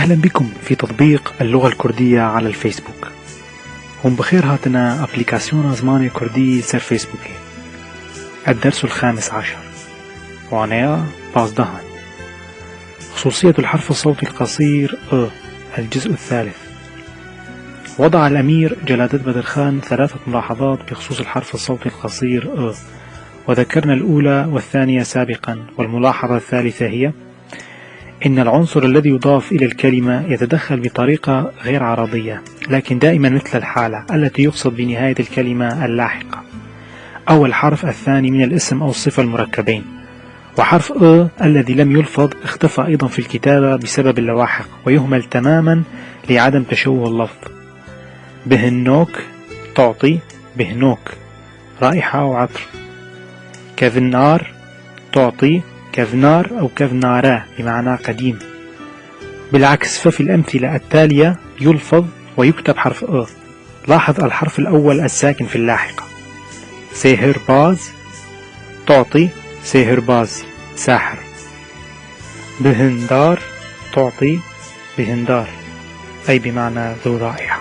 أهلا بكم في تطبيق اللغة الكردية على الفيسبوك. هم بخير هاتنا أبليكاسيون زماني كردي سر فيسبوكي. الدرس 15 وعناية بازدهان. خصوصية الحرف الصوتي القصير الجزء الثالث. وضع الأمير جلالة بدر خان 3 ملاحظات بخصوص الحرف الصوتي القصير وذكرنا الأولى والثانية سابقا، والملاحظة الثالثة هي إن العنصر الذي يضاف إلى الكلمة يتدخل بطريقة غير عرضية، لكن دائما مثل الحالة التي يقصد بنهاية الكلمة اللاحقة أو الحرف الثاني من الاسم أو الصفة المركبين. وحرف الذي لم يلفظ اختفى أيضا في الكتابة بسبب اللواحق ويهمل تماما لعدم تشوه اللفظ. بهنوك تعطي بهنوك رائحة أو عطر. كذنار تعطي كذنار أو كذنارا بمعنى قديم. بالعكس ففي الأمثلة التالية يلفظ ويكتب حرف لاحظ الحرف الأول الساكن في اللاحقة. سيهرباز تعطي سيهرباز ساحر. بهندار تعطي بهندار أي بمعنى ذو رائحة.